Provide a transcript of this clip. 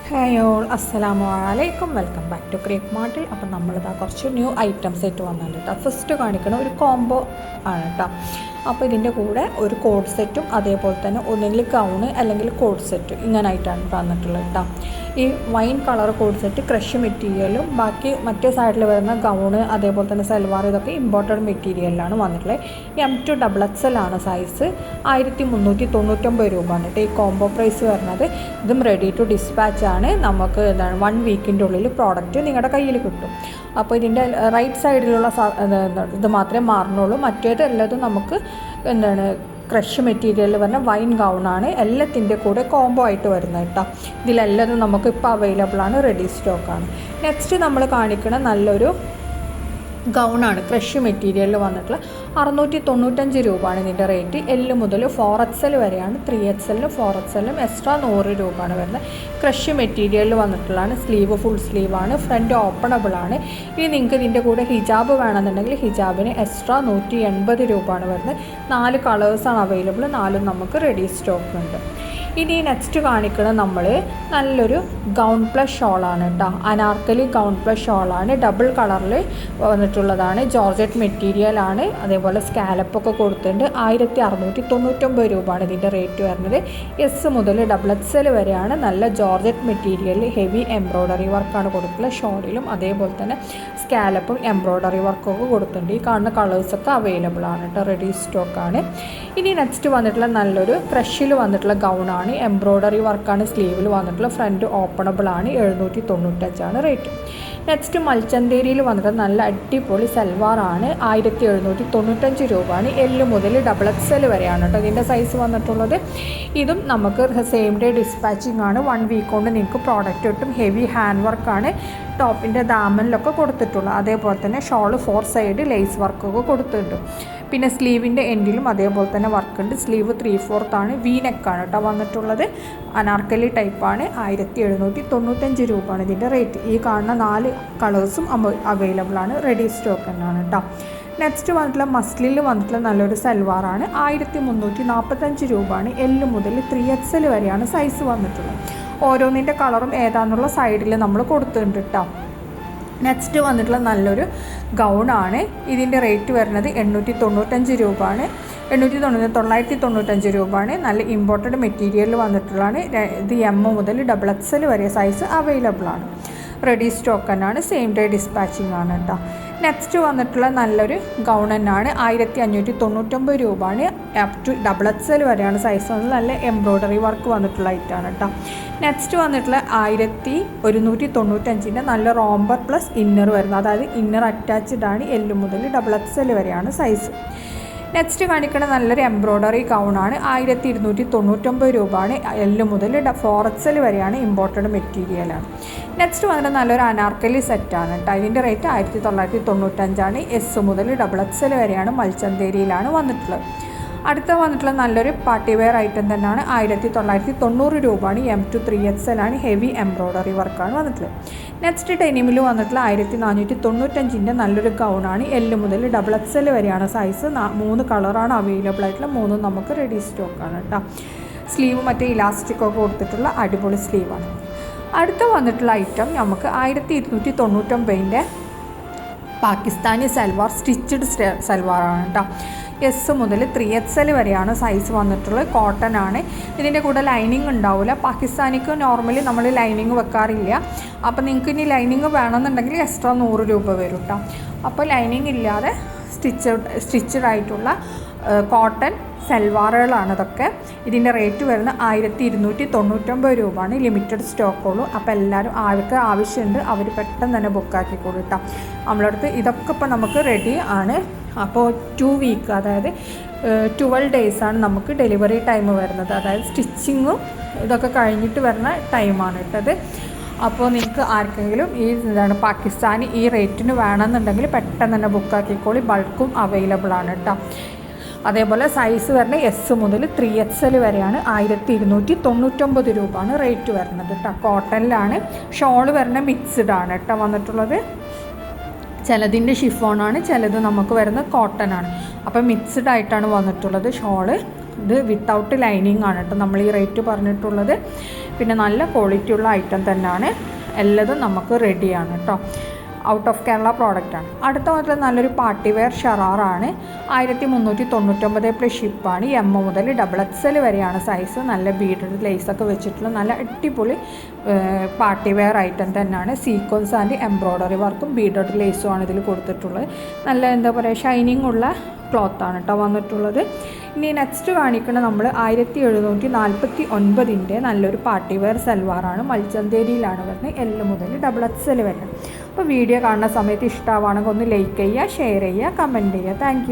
Hi all, അസ്സലാമു അലൈക്കും. Welcome back to Crepe മാർട്ടിൽ. അപ്പം നമ്മളിതാ കുറച്ച് ന്യൂ ഐറ്റംസ് ആയിട്ട് വന്നിട്ടുണ്ട് കേട്ടോ. ഫസ്റ്റ് കാണിക്കുന്ന ഒരു കോംബോ ആണ് കേട്ടോ. അപ്പോൾ ഇതിൻ്റെ കൂടെ ഒരു കോഡ് സെറ്റും അതേപോലെ തന്നെ ഒന്നെങ്കിൽ ഗൗണ് അല്ലെങ്കിൽ കോഡ് സെറ്റ് ഇങ്ങനായിട്ടാണ് വന്നിട്ടുള്ളത് കേട്ടോ. ഈ wine colour code set crush മെറ്റീരിയലും ബാക്കി മറ്റേ സൈഡിൽ വരുന്ന ഗൗണ് അതേപോലെ തന്നെ സൽവാർ ഇതൊക്കെ ഇമ്പോർട്ടഡ് മെറ്റീരിയലിലാണ് വന്നിട്ടുള്ളത്. M2XXL ആണ് സൈസ്. 1399 രൂപയാണ് കേട്ടോ ഈ കോംബോ പ്രൈസ് വരുന്നത്. ഇതും റെഡി ടു ഡിസ്പാച്ച് ആണ്. നമുക്ക് എന്താണ് 1 വീക്കിൻ്റെ ഉള്ളിൽ പ്രോഡക്റ്റ് നിങ്ങളുടെ കയ്യിൽ കിട്ടും. അപ്പോൾ ഇതിൻ്റെ റൈറ്റ് സൈഡിലുള്ള ഇത് മാത്രമേ മാറുന്നുള്ളൂ. മറ്റേത് എല്ലാതും നമുക്ക് എന്താണ് ക്രഷ് മെറ്റീരിയൽ പറഞ്ഞാൽ വൈൻ ഗൗണാണ് എല്ലാത്തിൻ്റെ കൂടെ കോംബോ ആയിട്ട് വരുന്നത് കേട്ടോ. ഇതിലെല്ലാതും നമുക്ക് ഇപ്പോൾ അവൈലബിൾ ആണ്, റെഡി സ്റ്റോക്കാണ്. നെക്സ്റ്റ് നമ്മൾ കാണിക്കുന്ന നല്ലൊരു ഗൗണാണ് ക്രഷ് മെറ്റീരിയലിൽ വന്നിട്ടുള്ള 695 രൂപയാണ് ഇതിൻ്റെ റേറ്റ്. L മുതൽ 4XL വരെയാണ്. 3XL 4XL എക്സ്ട്രാ 100 രൂപയാണ് വരുന്നത്. ക്രഷ് മെറ്റീരിയലിൽ വന്നിട്ടുള്ളതാണ്. സ്ലീവ് ഫുൾ സ്ലീവാണ്. ഫ്രണ്ട് ഓപ്പണബിൾ ആണ്. ഇനി നിങ്ങൾക്ക് ഇതിൻ്റെ കൂടെ ഹിജാബ് വേണമെന്നുണ്ടെങ്കിൽ ഹിജാബിന് എക്സ്ട്രാ 180 രൂപയാണ് വരുന്നത്. 4 കളേഴ്സാണ് അവൈലബിൾ. 4 നമുക്ക് റെഡി സ്റ്റോക്ക് ഉണ്ട്. ഇനി നെക്സ്റ്റ് കാണിക്കുന്നത് നമ്മൾ നല്ലൊരു ഗൗൺ പ്ലസ് ഷോളാണ് കേട്ടോ. അനാർക്കലി ഗൗൺ പ്ലസ് ഷോളാണ്. ഡബിൾ കളറിൽ വന്നിട്ടുള്ളതാണ്. ജോർജറ്റ് മെറ്റീരിയലാണ്. അതേപോലെ സ്കാലപ്പൊക്കെ കൊടുത്തിട്ടുണ്ട്. 1699 രൂപയാണ് ഇതിൻ്റെ റേറ്റ് വരുന്നത്. S മുതൽ XXL വരെയാണ്. നല്ല ജോർജറ്റ് മെറ്റീരിയലിൽ ഹെവി എംബ്രോയ്ഡറി വർക്കാണ് കൊടുത്തിട്ടുള്ളത്. ഷോളിലും അതേപോലെ തന്നെ സ്കാലപ്പും എംബ്രോയ്ഡറി വർക്കൊക്കെ കൊടുത്തിട്ടുണ്ട്. ഈ കാണുന്ന കളേഴ്സൊക്കെ അവൈലബിൾ ആണ് കേട്ടോ, റെഡി സ്റ്റോക്കാണ്. ഇനി നെക്സ്റ്റ് വന്നിട്ടുള്ള നല്ലൊരു ക്രഷിൽ വന്നിട്ടുള്ള ഗൗണാണ്. എംബ്രോയ്ഡറി വർക്കാണ് സ്ലീവിൽ വന്നിട്ടുള്ള. ഫ്രണ്ട് ഓപ്പണബിൾ ആണ്. 795 റേറ്റ്. നെക്സ്റ്റ് മൽച്ചന്തേരിയിൽ വന്നിട്ട് നല്ല അടിപൊളി സൽവാറാണ്. 1795 രൂപയാണ്. L മുതൽ XXL വരെയാണ് കേട്ടോ ഇതിൻ്റെ സൈസ് വന്നിട്ടുള്ളത്. ഇതും നമുക്ക് സെയിം ഡേ ഡിസ്പാച്ചിങ് ആണ്. 1 വീക്ക് കൊണ്ട് നിങ്ങൾക്ക് പ്രോഡക്റ്റ് കിട്ടും. ഹെവി ഹാൻഡ് വർക്കാണ് ടോപ്പിൻ്റെ ദാമനിലൊക്കെ കൊടുത്തിട്ടുള്ളത്. അതേപോലെ തന്നെ ഷോള് 4 സൈഡ് ലേസ് വർക്കൊക്കെ കൊടുത്തിട്ടുണ്ട്. പിന്നെ സ്ലീവിൻ്റെ എൻഡിലും അതേപോലെ തന്നെ വർക്കുണ്ട്. സ്ലീവ് 3/4 ആണ്. വി നെക്കാണ് കേട്ടോ വന്നിട്ടുള്ളത്. അനാർക്കലി ടൈപ്പാണ്. 1795 രൂപയാണ് ഇതിൻ്റെ റേറ്റ്. ഈ കാണുന്ന 4 കളേഴ്സും അവൈലബിൾ ആണ്, റെഡി സ്റ്റോക്ക് തന്നെയാണ് കേട്ടോ. നെക്സ്റ്റ് വന്നിട്ടുള്ള മസ്ലിൽ വന്നിട്ടുള്ള നല്ലൊരു സൽവാറാണ്. 1345 രൂപയാണ്. L മുതൽ 3XL വരെയാണ് സൈസ് വന്നിട്ടുള്ളത്. ഓരോന്നിൻ്റെ കളറും ഏതാണെന്നുള്ള സൈഡിൽ നമ്മൾ കൊടുത്തിട്ടുണ്ട് കേട്ടോ. നെക്സ്റ്റ് വന്നിട്ടുള്ള നല്ലൊരു ഗൗണാണ്. ഇതിൻ്റെ റേറ്റ് വരുന്നത് 895 രൂപയാണ്. 995 രൂപയാണ്. നല്ല ഇമ്പോർട്ടഡ് മെറ്റീരിയൽ വന്നിട്ടുള്ളതാണ്. ഇത് M മുതൽ XXL വരെ സൈസ് അവൈലബിൾ ആണ്, റെഡി സ്റ്റോക്ക് തന്നെയാണ്. സെയിം ഡേ ഡിസ്പാച്ചിങ് ആണ് കേട്ടോ. നെക്സ്റ്റ് വന്നിട്ടുള്ള നല്ലൊരു ഗൗൺ തന്നെയാണ്. 1599 രൂപയാണ്. അപ് ടു XXL വരെയാണ് സൈസ് വന്നത്. നല്ല എംബ്രോയ്ഡറി വർക്ക് വന്നിട്ടുള്ള ഐറ്റാണ് കേട്ടോ. നെക്സ്റ്റ് വന്നിട്ടുള്ള 1195 നല്ല റോംബർ പ്ലസ് ഇന്നർ വരുന്നത്. അതായത് ഇന്നർ അറ്റാച്ച്ഡ് ആണ്. L മുതൽ XXL വരെയാണ് സൈസ്. നെക്സ്റ്റ് കാണിക്കുന്ന നല്ലൊരു എംബ്രോയ്ഡറി ഗൗണാണ്. 1299 രൂപയാണ്. L മുതൽ 4XL വരെയാണ്. ഇമ്പോർട്ടഡ് മെറ്റീരിയലാണ്. നെക്സ്റ്റ് വന്നിട്ട് നല്ലൊരു അനാർക്കലി സെറ്റാണ് കേട്ടോ. ഇതിൻ്റെ റേറ്റ് 1995 S മുതൽ XXL വരെയാണ്. മൽച്ചന്തേരിയിലാണ് വന്നിട്ടുള്ളത്. അടുത്ത വന്നിട്ടുള്ള നല്ലൊരു പാർട്ടി വെയർ ഐറ്റം തന്നെയാണ്. 1990 രൂപയാണ്. M2 3XL ആണ്. ഹെവി എംബ്രോയ്ഡറി വർക്കാണ് വന്നിട്ടുള്ളത്. നെക്സ്റ്റ് ഡെനിമിൽ വന്നിട്ടുള്ള 1495 നല്ലൊരു ഗൗണാണ്. L മുതൽ XXL വരെയാണ് സൈസ്. 3 കളറാണ് അവൈലബിൾ ആയിട്ടുള്ള. 3 നമുക്ക് റെഡി സ്റ്റോക്കാണ് കേട്ടോ. സ്ലീവ് മറ്റേ ഇലാസ്റ്റിക്കൊക്കെ കൊടുത്തിട്ടുള്ള അടിപൊളി സ്ലീവാണ്. അടുത്ത വന്നിട്ടുള്ള ഐറ്റം നമുക്ക് 1299 പാകിസ്ഥാനി സൽവാർ സ്റ്റിച്ചഡ് സൽവാറാണ് കേട്ടോ. S മുതൽ 3XL വരെയാണ് സൈസ് വന്നിട്ടുള്ളത്. കോട്ടൺ ആണ്. ഇതിൻ്റെ കൂടെ ലൈനിങ് ഉണ്ടാവില്ല. പാകിസ്ഥാനിക്ക് നോർമലി നമ്മൾ ലൈനിങ് വെക്കാറില്ല. അപ്പോൾ നിങ്ങൾക്ക് ഇനി ലൈനിങ് വേണമെന്നുണ്ടെങ്കിൽ എക്സ്ട്രാ 100 രൂപ വരും കേട്ടോ. അപ്പോൾ ലൈനിങ് ഇല്ലാതെ സ്റ്റിച്ചഡ് ആയിട്ടുള്ള കോട്ടൺ സൽവാറുകളാണ് ഇതൊക്കെ. ഇതിൻ്റെ റേറ്റ് വരുന്നത് 1299 രൂപയാണ്. ലിമിറ്റഡ് സ്റ്റോക്കുള്ളൂ. അപ്പോൾ എല്ലാവരും ആർക്ക് ആവശ്യമുണ്ട് അവർ പെട്ടെന്ന് തന്നെ ബുക്കാക്കിക്കോളൂ കേട്ടോ. നമ്മളെ അടുത്ത് ഇതൊക്കെ ഇപ്പോൾ നമുക്ക് റെഡി ആണ്. അപ്പോൾ 2 വീക്ക് അതായത് 12 ഡേയ്സാണ് നമുക്ക് ഡെലിവറി ടൈം വരുന്നത്. അതായത് സ്റ്റിച്ചിങ്ങും ഇതൊക്കെ കഴിഞ്ഞിട്ട് വരുന്ന ടൈമാണ് ഇട്ടത്. അപ്പോൾ നിങ്ങൾക്ക് ആർക്കെങ്കിലും ഈ പാകിസ്ഥാനി ഈ റേറ്റിന് വേണമെന്നുണ്ടെങ്കിൽ പെട്ടെന്ന് തന്നെ ബുക്കാക്കിക്കോളി. ബൾക്കും അവൈലബിൾ ആണ് കേട്ടോ. അതേപോലെ സൈസ് വരുന്നത് S മുതൽ 3XL വരെയാണ്. 1299 രൂപയാണ് റേറ്റ് വരുന്നത് കേട്ടോ. കോട്ടണിലാണ്. ഷോൾ വരുന്നത് മിക്സ്ഡ് ആണ് കേട്ടോ വന്നിട്ടുള്ളത്. ചിലതിൻ്റെ ഷിഫോണാണ്, ചിലത് നമുക്ക് വരുന്നത് കോട്ടൺ ആണ്. അപ്പോൾ മിക്സ്ഡ് ആയിട്ടാണ് വന്നിട്ടുള്ളത് ഷോള്. ഇത് വിത്തൗട്ട് ലൈനിങ് ആണ് കേട്ടോ നമ്മൾ ഈ റേറ്റ് പറഞ്ഞിട്ടുള്ളത്. പിന്നെ നല്ല ക്വാളിറ്റിയുള്ള ഐറ്റം തന്നെയാണ്, എല്ലതും നമുക്ക് റെഡിയാണ് കേട്ടോ. ഔട്ട് ഓഫ് കേരള പ്രോഡക്റ്റാണ്. അടുത്ത മുതൽ നല്ലൊരു പാർട്ടി വെയർ ഷറാറാണ്. 1399 പ്ലസ് ഷിപ്പാണ്. എം മുതൽ XXL വരെയാണ് സൈസ്. നല്ല ബീഡഡ് ലേസൊക്കെ വെച്ചിട്ടുള്ള നല്ല അടിപൊളി പാർട്ടി വെയർ ഐറ്റം തന്നെയാണ്. സീക്വൻസ് ആൻഡ് എംബ്രോയ്ഡറി വർക്കും ബീഡഡ് ലേസുമാണ് ഇതിൽ കൊടുത്തിട്ടുള്ളത്. നല്ല എന്താ പറയുക ഷൈനിങ് ഉള്ള ക്ലോത്താണ് കേട്ടോ വന്നിട്ടുള്ളത്. ഇനി നെക്സ്റ്റ് കാണിക്കുന്നത് നമ്മൾ 1749 നല്ലൊരു പാർട്ടി വെയർ സൽവാറാണ്. മൽച്ചന്തേരിയിലാണ് വരുന്നത്. L മുതൽ XXL വരെ. അപ്പോൾ വീഡിയോ കാണുന്ന സമയത്ത് ഇഷ്ടമാവുകയാണെങ്കിൽ ഒന്ന് ലൈക്ക് ചെയ്യുക, ഷെയർ ചെയ്യുക, കമൻറ്റ് ചെയ്യുക. താങ്ക്